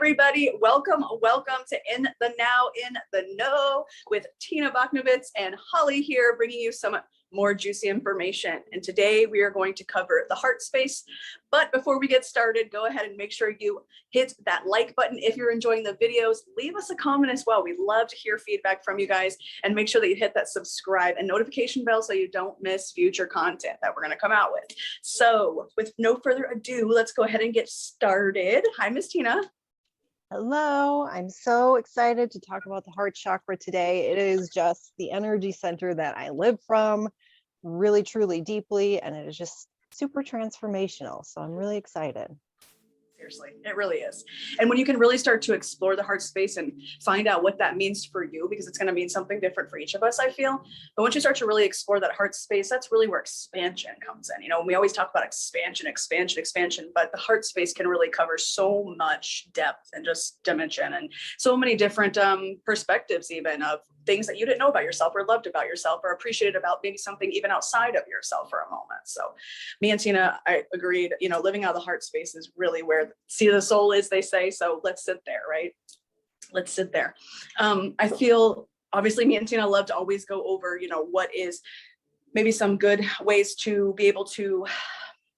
everybody. Welcome to In the Now, In the Know with Tina Bachnovitz and Holly here, bringing you some more juicy information. And today we are going to cover the heart space. But before we get started, go ahead and make sure you hit that like button. If you're enjoying the videos, leave us a comment as well. We love to hear feedback from you guys, and make sure that you hit that subscribe and notification bell so you don't miss future content that we're going to come out with. So with no further ado, let's go ahead and get started. Hi, Miss Tina. Hello, I'm so excited to talk about the heart chakra today. It is just the energy center that I live from really, truly, deeply, and it is just super transformational. So I'm really excited. Seriously, it really is. And when you can really start to explore the heart space and find out what that means for you, because it's going to mean something different for each of us, I feel. But once you start to really explore that heart space, that's really where expansion comes in. You know, we always talk about expansion, but the heart space can really cover so much depth and just dimension and so many different perspectives, even of things that you didn't know about yourself or loved about yourself or appreciated about maybe something even outside of yourself for a moment. So me and Tina, I agreed, you know, living out of the heart space is really where the seat of the soul is, they say. So let's sit there, right? Let's sit there. I feel, obviously me and Tina love to always go over, you know, what is maybe some good ways to be able to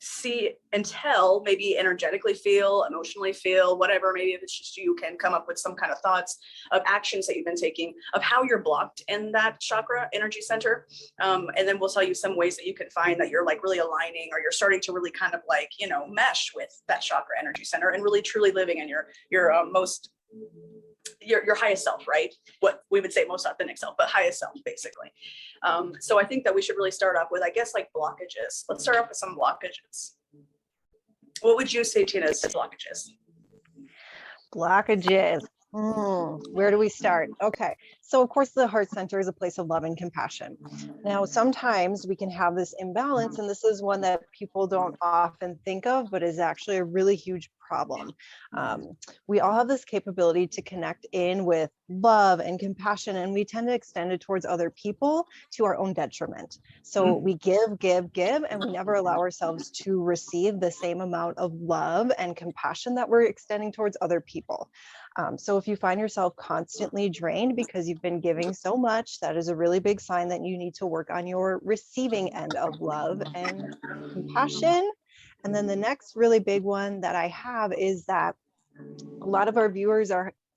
see and tell, maybe energetically feel, emotionally feel, whatever. Maybe if it's just you can come up with some kind of thoughts of actions that you've been taking, of how you're blocked in that chakra energy center. And then we'll tell you some ways that you can find that you're like really aligning, or you're starting to really kind of like, you know, mesh with that chakra energy center and really truly living in your highest self, right? What we would say most authentic self, but highest self, basically. So I think that we should really start off with, I guess, like blockages. Let's start off with some blockages. What would you say, Tina, is blockages? Blockages. Where do we start? Okay, so of course the heart center is a place of love and compassion. Now, sometimes we can have this imbalance, and this is one that people don't often think of, but is actually a really huge problem. We all have this capability to connect in with love and compassion, and we tend to extend it towards other people to our own detriment. So we give, and we never allow ourselves to receive the same amount of love and compassion that we're extending towards other people. So if you find yourself constantly drained because you've been giving so much, that is a really big sign that you need to work on your receiving end of love and compassion. And then the next really big one that I have is that a lot of our viewers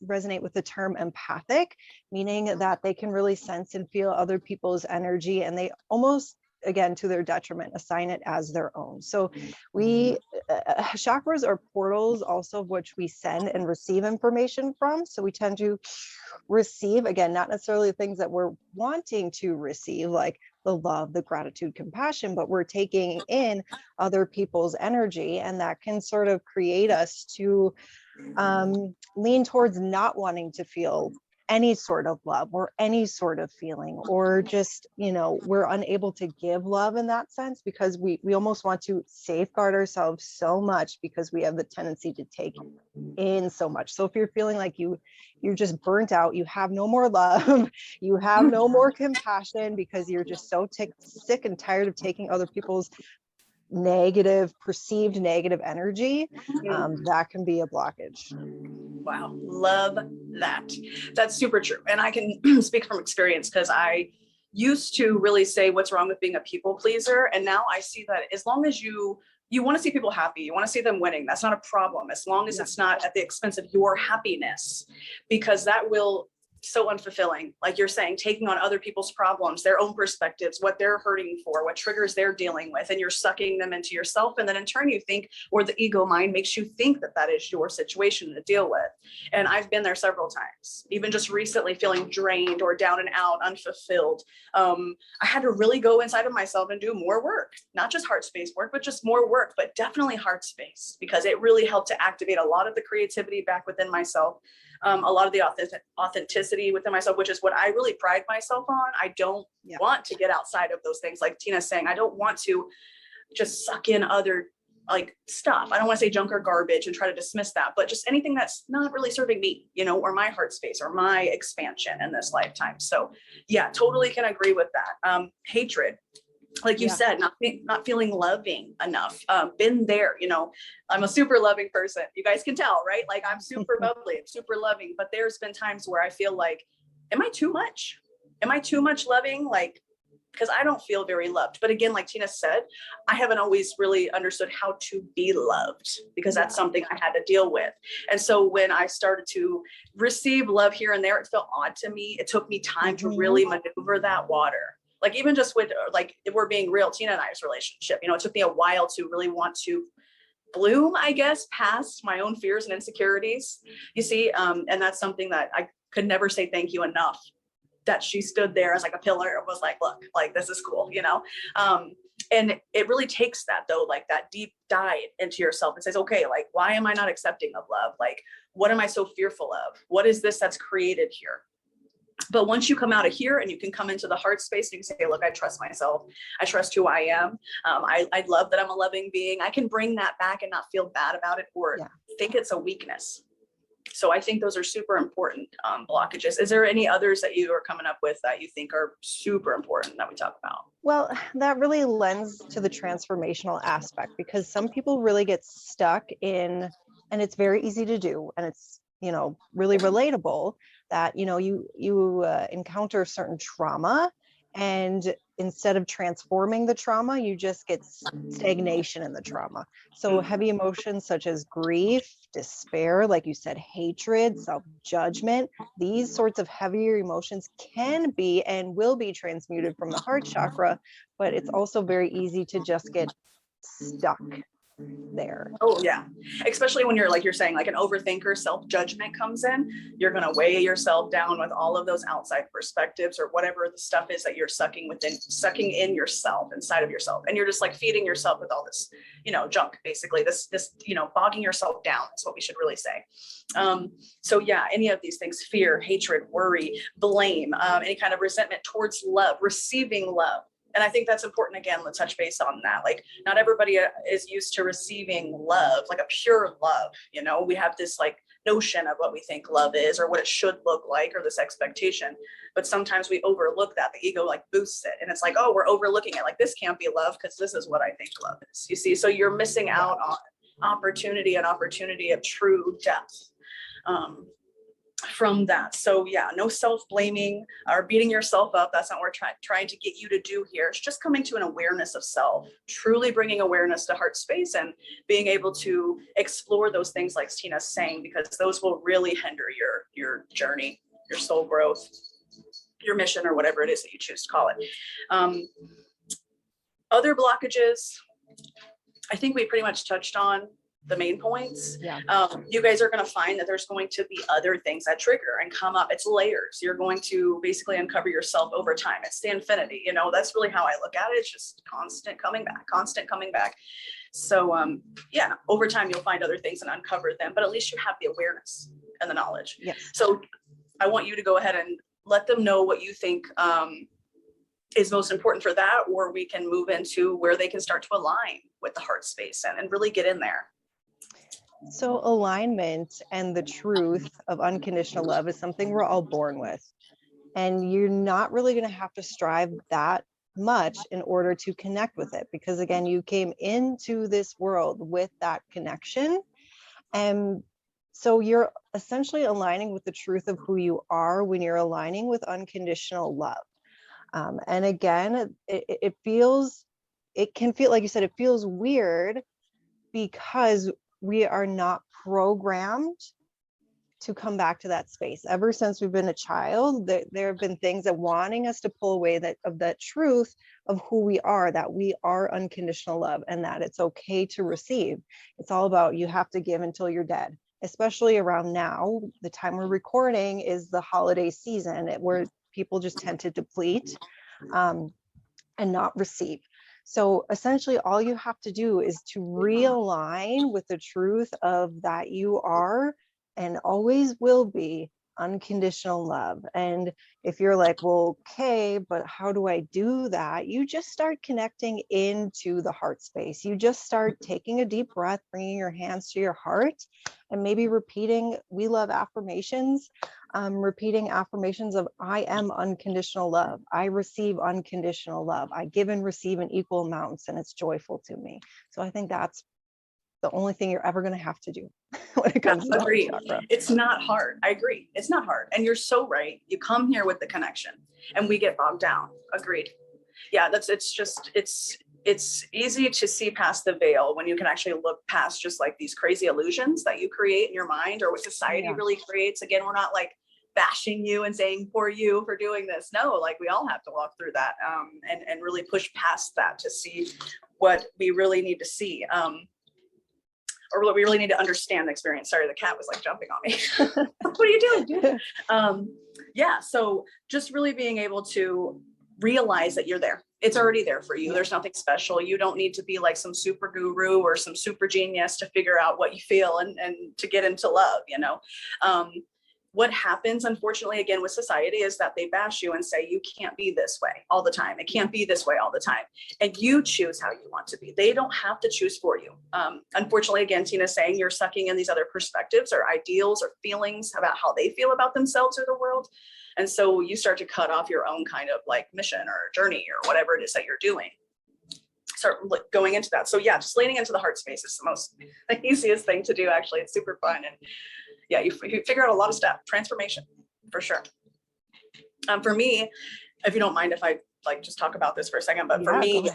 resonate with the term empathic, meaning that they can really sense and feel other people's energy, and they almost, again, to their detriment, assign it as their own. So chakras are portals also of which we send and receive information from. So we tend to receive, again, not necessarily things that we're wanting to receive, like the love, the gratitude, compassion, but we're taking in other people's energy, and that can sort of create us to lean towards not wanting to feel any sort of love or any sort of feeling, or just, you know, we're unable to give love in that sense because we almost want to safeguard ourselves so much because we have the tendency to take in so much. So if you're feeling like you're just burnt out, you have no more love, you have no more compassion because you're just so sick and tired of taking other people's perceived negative energy, that can be a blockage. Wow, love that. That's super true. And I can speak from experience, because I used to really say what's wrong with being a people pleaser. And now I see that as long as you want to see people happy, you want to see them winning, that's not a problem, as long as it's not at the expense of your happiness, because that will so unfulfilling. Like you're saying, taking on other people's problems, their own perspectives, what they're hurting for, what triggers they're dealing with, and you're sucking them into yourself. And then in turn you think, or the ego mind makes you think that that is your situation to deal with. And I've been there several times, even just recently, feeling drained or down and out, unfulfilled. I had to really go inside of myself and do more work, not just heart space work, but just more work, but definitely heart space, because it really helped to activate a lot of the creativity back within myself. A lot of the authenticity within myself, which is what I really pride myself on. I don't want to get outside of those things. Like Tina's saying, I don't want to just suck in other like stuff. I don't want to say junk or garbage and try to dismiss that, but just anything that's not really serving me, you know, or my heart space or my expansion in this lifetime. So yeah, totally can agree with that. Hatred. like you Yeah. said, not feeling loving enough. Been there, you know. I'm a super loving person. You guys can tell, right? Like I'm super bubbly, I'm super loving, but there's been times where I feel like, am I too much? Am I too much loving? Like, because I don't feel very loved. But again, like Tina said, I haven't always really understood how to be loved, because that's something I had to deal with. And so when I started to receive love here and there, it felt odd to me. It took me time to really maneuver that water. Like even just with, like, if we're being real, Tina and I's relationship, you know, it took me a while to really want to bloom, I guess, past my own fears and insecurities, you see. And that's something that I could never say thank you enough, that she stood there as like a pillar and was like, look, like, this is cool, you know? And it really takes that though, like that deep dive into yourself and says, okay, like, why am I not accepting of love? Like, what am I so fearful of? What is this that's created here? But once you come out of here and you can come into the heart space and you can say, look, I trust myself. I trust who I am. I love that I'm a loving being. I can bring that back and not feel bad about it or think it's a weakness. So I think those are super important blockages. Is there any others that you are coming up with that you think are super important that we talk about? Well, that really lends to the transformational aspect, because some people really get stuck in, and it's very easy to do, and it's, you know, really relatable that, you know, you encounter certain trauma, and instead of transforming the trauma, you just get stagnation in the trauma. So heavy emotions such as grief, despair, like you said, hatred, self-judgment, these sorts of heavier emotions can be and will be transmuted from the heart chakra, but it's also very easy to just get stuck there. Oh yeah. Especially when you're, like you're saying, like an overthinker, self-judgment comes in, you're going to weigh yourself down with all of those outside perspectives or whatever the stuff is that you're sucking in yourself, inside of yourself. And you're just like feeding yourself with all this, you know, junk, basically this, you know, bogging yourself down is what we should really say. So yeah, any of these things, fear, hatred, worry, blame, any kind of resentment towards love, receiving love. And I think that's important. Again, let's touch base on that. Like, not everybody is used to receiving love, like a pure love. You know, we have this like notion of what we think love is or what it should look like, or this expectation. But sometimes we overlook that. The ego like boosts it. And it's like, oh, we're overlooking it. Like, this can't be love because this is what I think love is. You see, so you're missing out on opportunity of true depth. From that. So yeah, no self-blaming or beating yourself up. That's not what we're trying to get you to do here. It's just coming to an awareness of self, truly bringing awareness to heart space and being able to explore those things like Tina's saying, because those will really hinder your journey, your soul growth, your mission, or whatever it is that you choose to call it. Other blockages, I think we pretty much touched on the main points. You guys are going to find that there's going to be other things that trigger and come up. It's layers. You're going to basically uncover yourself over time. It's the infinity. You know, that's really how I look at it. It's just constant coming back. So yeah, over time you'll find other things and uncover them, but at least you have the awareness and the knowledge. So I want you to go ahead and let them know what you think is most important for that, or we can move into where they can start to align with the heart space and really get in there. So alignment and the truth of unconditional love is something we're all born with. And you're not really going to have to strive that much in order to connect with it. Because again, you came into this world with that connection. And so you're essentially aligning with the truth of who you are when you're aligning with unconditional love. And again, it can feel, like you said, it feels weird because we are not programmed to come back to that space. Ever since we've been a child, there have been things that wanting us to pull away of that truth of who we are, that we are unconditional love and that it's okay to receive. It's all about, you have to give until you're dead, especially around now. The time we're recording is the holiday season where people just tend to deplete and not receive. So essentially all you have to do is to realign with the truth of that you are and always will be unconditional love. And if you're like, well, okay, but how do I do that? You just start connecting into the heart space. You just start taking a deep breath, bringing your hands to your heart, and maybe repeating, we love affirmations, repeating affirmations of, I am unconditional love. I receive unconditional love. I give and receive in equal amounts, and it's joyful to me. So I think that's the only thing you're ever going to have to do when it comes to the heart chakra. It's not hard. I agree. It's not hard. And you're so right. You come here with the connection and we get bogged down. Agreed. Yeah, it's easy to see past the veil when you can actually look past just like these crazy illusions that you create in your mind or what society really creates. Again, we're not like bashing you and saying poor you for doing this. No, like we all have to walk through that and really push past that to see what we really need to see. Or what we really need to understand the experience. Sorry, the cat was like jumping on me. What are you doing? Yeah, so just really being able to realize that you're there. It's already there for you. There's nothing special. You don't need to be like some super guru or some super genius to figure out what you feel and to get into love, you know? What happens, unfortunately, again, with society is that they bash you and say, you can't be this way all the time. It can't be this way all the time. And you choose how you want to be. They don't have to choose for you. Unfortunately, again, Tina's saying you're sucking in these other perspectives or ideals or feelings about how they feel about themselves or the world. And so you start to cut off your own kind of like mission or journey or whatever it is that you're doing. Start going into that. So yeah, just leaning into the heart space is the easiest thing to do. Actually, it's super fun. And yeah, you figure out a lot of stuff. Transformation, for sure. For me, if you don't mind if I like just talk about this for a second, but for me,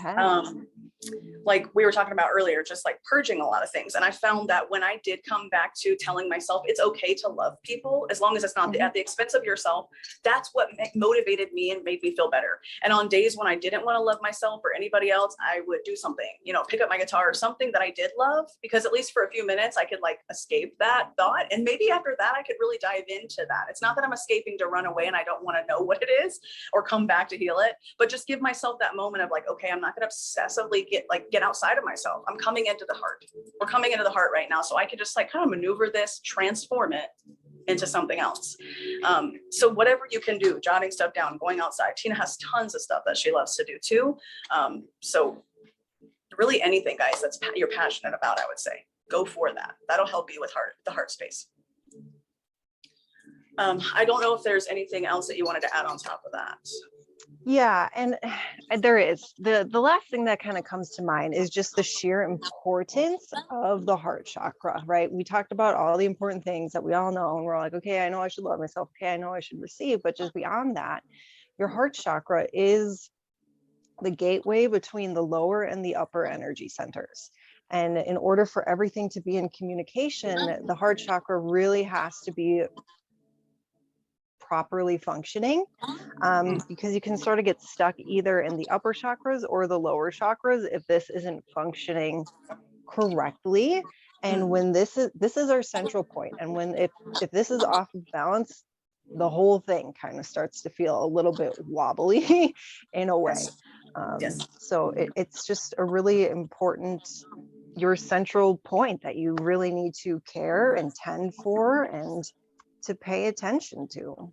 like we were talking about earlier, just like purging a lot of things. And I found that when I did come back to telling myself it's okay to love people, as long as it's not at the expense of yourself, that's what motivated me and made me feel better. And on days when I didn't want to love myself or anybody else, I would do something, you know, pick up my guitar or something that I did love, because at least for a few minutes, I could like escape that thought. And maybe after that, I could really dive into that. It's not that I'm escaping to run away and I don't want to know what it is or come back to heal it, but just give myself that moment of like, okay, I'm not going to obsessively get outside of myself. I'm coming into the heart. We're coming into the heart right now. So I can just like kind of maneuver this, transform it into something else. So whatever you can do, jotting stuff down, going outside. Tina has tons of stuff that she loves to do too. So really anything, guys, that's you're passionate about, I would say, go for that. That'll help you with the heart space. I don't know if there's anything else that you wanted to add on top of that. Yeah, and there is. The last thing that kind of comes to mind is just the sheer importance of the heart chakra, right? We talked about all the important things that we all know, and we're like, okay, I know I should love myself. Okay, I know I should receive, but just beyond that, your heart chakra is the gateway between the lower and the upper energy centers. And in order for everything to be in communication, the heart chakra really has to be properly functioning, because you can sort of get stuck either in the upper chakras or the lower chakras if this isn't functioning correctly. And when this is our central point, and when if this is off of balance, the whole thing kind of starts to feel a little bit wobbly in a way. So it's just a really important, your central point that you really need to care and tend for and to pay attention to.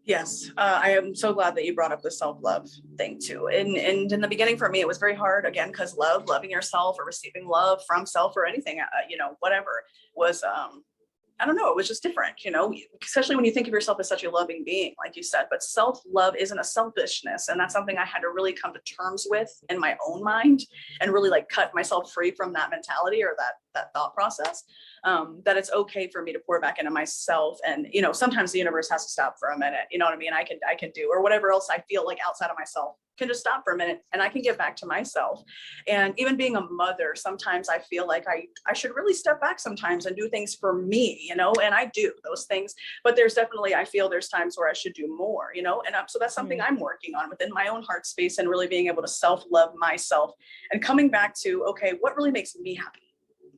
Yes, I am so glad that you brought up the self-love thing too. And in the beginning for me, it was very hard, again, because loving yourself or receiving love from self or anything, you know, whatever was, I don't know, it was just different, you know, especially when you think of yourself as such a loving being, like you said, but self-love isn't a selfishness. And that's something I had to really come to terms with in my own mind and really like cut myself free from that mentality or that thought process. That it's okay for me to pour back into myself. And, you know, sometimes the universe has to stop for a minute, you know what I mean? I can do, or whatever else I feel like outside of myself can just stop for a minute and I can get back to myself. And even being a mother, sometimes I feel like I should really step back sometimes and do things for me, you know, and I do those things, but there's definitely, I feel there's times where I should do more, you know, and so that's something I'm working on within my own heart space and really being able to self-love myself and coming back to, okay, what really makes me happy?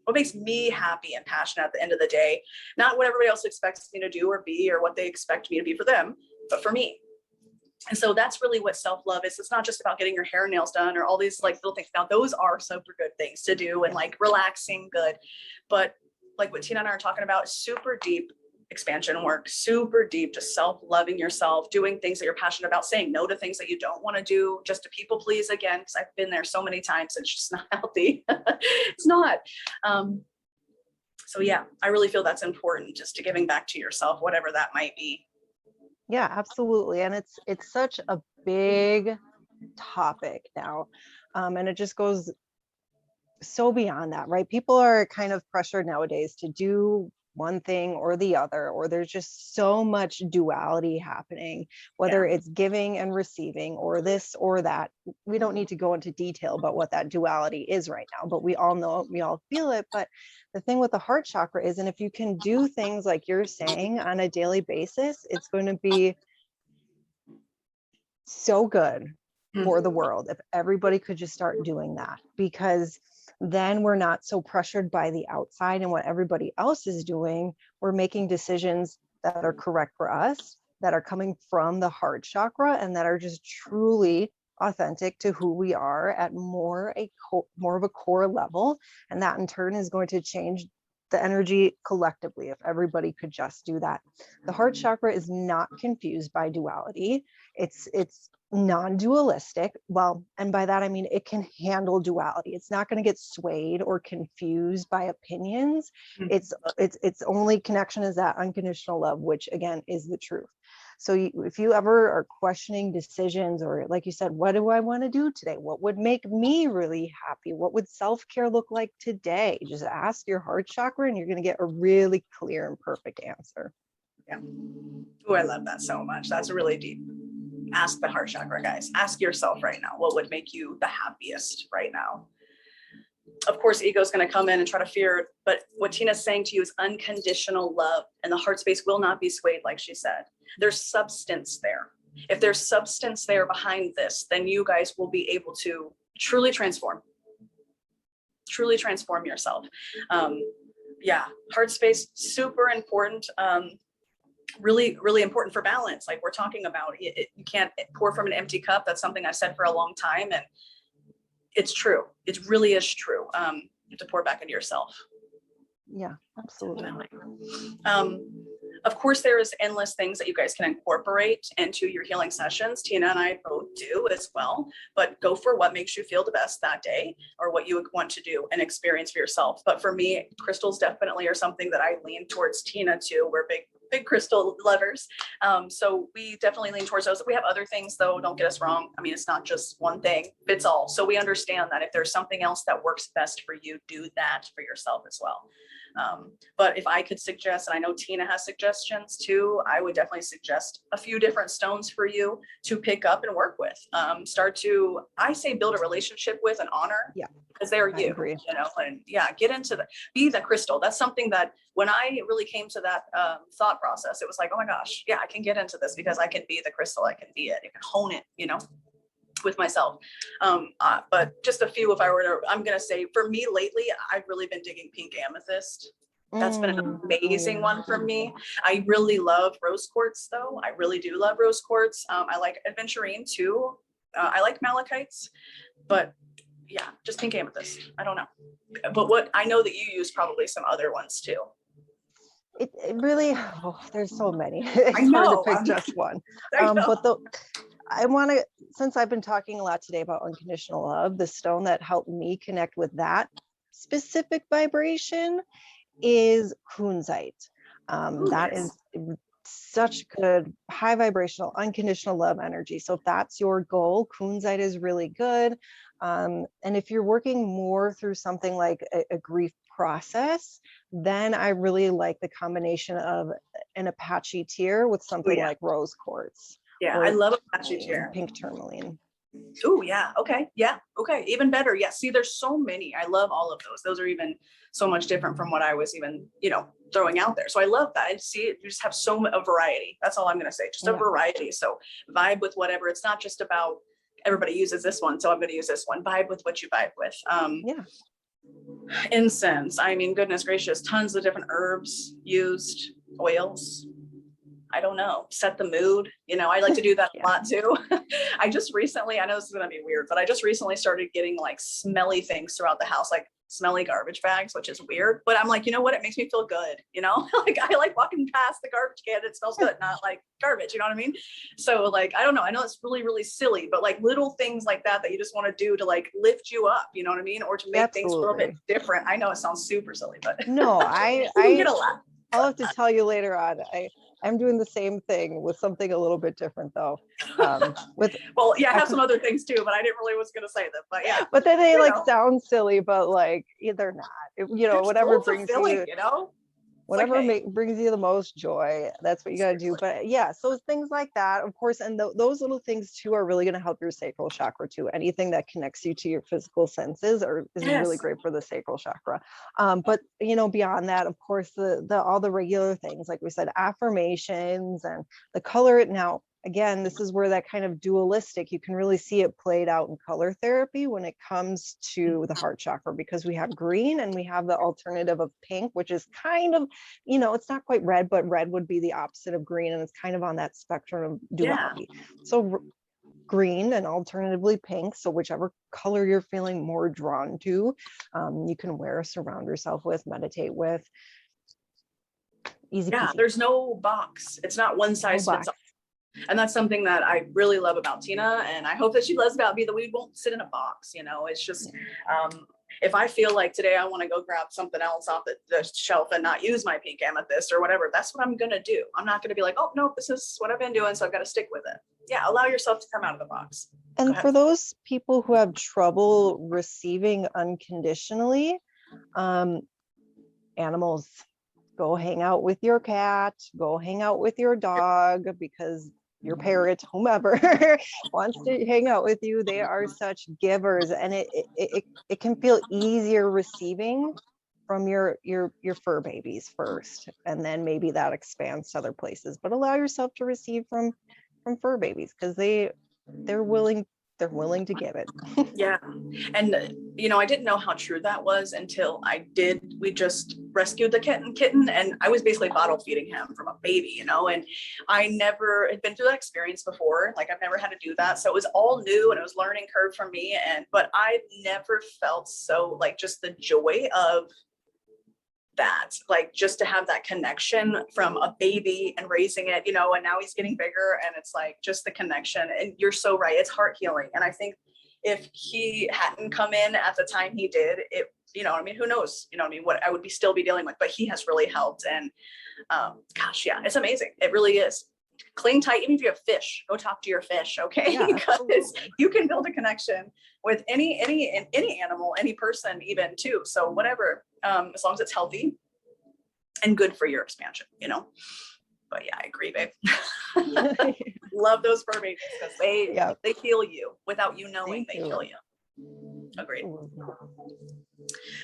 What makes me happy and passionate at the end of the day? Not what everybody else expects me to do or be, or what they expect me to be for them, but for me. And so that's really what self-love is. It's not just about getting your hair and nails done or all these like little things. Now, those are super good things to do and like relaxing good. But like what Tina and I are talking about is super deep expansion work, super deep, just self-loving yourself, doing things that you're passionate about, saying no to things that you don't want to do just to people please again, because I've been there so many times. It's just not healthy. It's not. So yeah, I really feel that's important, just to giving back to yourself, whatever that might be. Yeah, absolutely. And it's such a big topic now. And it just goes so beyond that, right? People are kind of pressured nowadays to do one thing or the other, or there's just so much duality happening, whether it's giving and receiving, or this or that. We don't need to go into detail about what that duality is right now, but we all know it, we all feel it. But the thing with the heart chakra is, and if you can do things like you're saying on a daily basis, it's going to be so good for the world if everybody could just start doing that, because then we're not so pressured by the outside and what everybody else is doing. We're making decisions that are correct for us, that are coming from the heart chakra, and that are just truly authentic to who we are at more of a core level. And that in turn is going to change the energy collectively if everybody could just do that. The heart chakra is not confused by duality. It's non-dualistic. Well, and by that I mean it can handle duality. It's not going to get swayed or confused by opinions. Its only connection is that unconditional love, which again is the truth. So if you ever are questioning decisions, or like you said, what do I want to do today? What would make me really happy? What would self-care look like today? Just ask your heart chakra and you're going to get a really clear and perfect answer. Yeah. Oh, I love that so much. That's really deep. Ask the heart chakra, guys. Ask yourself right now, what would make you the happiest right now? Of course, ego is going to come in and try to fear, but what Tina's saying to you is unconditional love, and the heart space will not be swayed, like she said. There's substance there. If there's substance there behind this, then you guys will be able to truly transform yourself. Yeah, heart space, super important. Really, really important for balance. Like we're talking about, you can't pour from an empty cup. That's something I've said for a long time, and it's true. It really is true. You have to pour back into yourself. Yeah, absolutely. Of course, there is endless things that you guys can incorporate into your healing sessions. Tina and I both do as well, but go for what makes you feel the best that day, or what you would want to do and experience for yourself. But for me, crystals definitely are something that I lean towards. Tina too. We're big crystal lovers. So we definitely lean towards those. We have other things though, don't get us wrong. I mean, it's not just one thing fits all. So we understand that if there's something else that works best for you, do that for yourself as well. But if I could suggest, and I know Tina has suggestions too, I would definitely suggest a few different stones for you to pick up and work with. Start to, I say, build a relationship with and honor. Yeah, because they're you, agree. you know, and yeah, get into be the crystal. That's something that when I really came to that thought process, it was like, oh my gosh, yeah, I can get into this because I can be the crystal. I can be it. I can hone it, you know, with myself. But just a few, if I were to, I'm going to say for me lately, I've really been digging pink amethyst. That's been an amazing one for me. I really love rose quartz though. I really do love rose quartz. I like aventurine too. I like malachites, but yeah, just pink amethyst. I don't know. But what I know that you use probably some other ones too. It really, there's so many. It's hard to pick just one. But I want to, since I've been talking a lot today about unconditional love, the stone that helped me connect with that specific vibration is kunzite. That is such good, high vibrational, unconditional love energy. So if that's your goal, kunzite is really good. And if you're working more through something like a grief process, then I really like the combination of an Apache tear with something like rose quartz. Yeah, I love Apache tear. Pink tourmaline. Oh yeah, okay, yeah, okay, even better. Yeah, see, there's so many. I love all of those. Those are even so much different from what I was even, you know, throwing out there. So I love that. I see it. You just have so much variety. That's all I'm going to say. Just a variety. So vibe with whatever. It's not just about everybody uses this one, so I'm going to use this one. Vibe with what you vibe with. Incense. I mean, goodness gracious, tons of different herbs used, oils. I don't know, set the mood. You know, I like to do that a lot too. I just recently, I know this is going to be weird, but I just recently started getting like smelly things throughout the house, like smelly garbage bags, which is weird, but I'm like, you know what? It makes me feel good. Like I like walking past the garbage can. It smells good, not like garbage. You know what I mean? So like, I don't know. I know it's really, really silly, but like little things like that you just want to do to like lift you up, you know what I mean? Or to make things a little bit different. I know it sounds super silly, but no, I get a lot. I'll have to tell you later on. I'm doing the same thing with something a little bit different though. Well, yeah, I have some other things too, but I didn't really was going to say them. But yeah, but then they like sound silly, but like they're not. Whatever brings you, whatever brings you the most joy, that's what you got to do. But yeah, so things like that, of course, and those little things too are really going to help your sacral chakra too. Anything that connects you to your physical senses is really great for the sacral chakra. But beyond that, of course, the all the regular things, like we said, affirmations and the color. Now, again, this is where that kind of dualistic, you can really see it played out in color therapy when it comes to the heart chakra, because we have green and we have the alternative of pink, which is kind of, it's not quite red, but red would be the opposite of green. And it's kind of on that spectrum of duality. So green and alternatively pink. So whichever color you're feeling more drawn to, you can wear, surround yourself with, meditate with. Easy peasy. There's no box. It's not one size fits all. And that's something that I really love about Tina. And I hope that she loves about me, that we won't sit in a box. It's just, if I feel like today I want to go grab something else off the shelf and not use my pink amethyst or whatever, that's what I'm going to do. I'm not going to be like, oh, no, this is what I've been doing, so I've got to stick with it. Yeah. Allow yourself to come out of the box. And for those people who have trouble receiving unconditionally, animals, go hang out with your cat, go hang out with your dog, because your parrot, whomever wants to hang out with you. They are such givers, and it can feel easier receiving from your fur babies first, and then maybe that expands to other places. But allow yourself to receive from fur babies, because they're willing to give it. Yeah. And I didn't know how true that was until we just rescued the kitten, and I was basically bottle feeding him from a baby, and I never had been through that experience before. Like I've never had to do that. So it was all new, and it was learning curve for me. But I never felt so like just the joy of that, like just to have that connection from a baby and raising it, and now he's getting bigger, and it's like just the connection. And you're so right, it's heart healing. And I think if he hadn't come in at the time he did, it, who knows, what I would still be dealing with, but he has really helped. And gosh, yeah, it's amazing. It really is. Cling tight. Even if you have fish, go talk to your fish. Okay. Yeah, because you can build a connection with any animal, any person even too. So whatever, as long as it's healthy and good for your expansion, but yeah, I agree, babe. Love those fur babies, because they heal you without you knowing. They heal you. Agreed.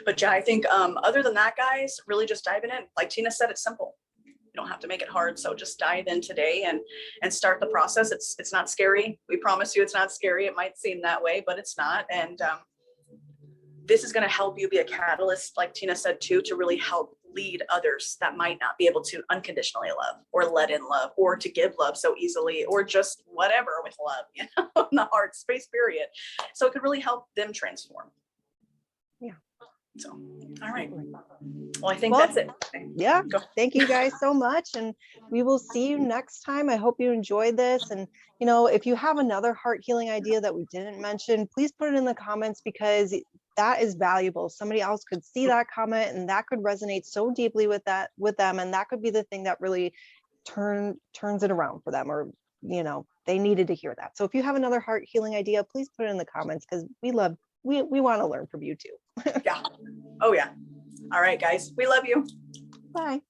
But yeah, I think other than that, guys, really just diving in. Like Tina said, it's simple. You don't have to make it hard. So just dive in today and start the process. It's not scary. We promise you it's not scary. It might seem that way, but it's not. And this is going to help you be a catalyst, like Tina said too, to really help lead others that might not be able to unconditionally love or let in love or to give love so easily, or just whatever with love, in the heart space, period. So it could really help them transform. Yeah. So, all right. Well, I think that's it. Yeah. Thank you guys so much. And we will see you next time. I hope you enjoyed this. And, if you have another heart healing idea that we didn't mention, please put it in the comments, because that is valuable. Somebody else could see that comment, and that could resonate so deeply with them. And that could be the thing that really turns it around for them, or, they needed to hear that. So if you have another heart healing idea, please put it in the comments, because we want to learn from you too. Yeah. Oh yeah. All right, guys. We love you. Bye.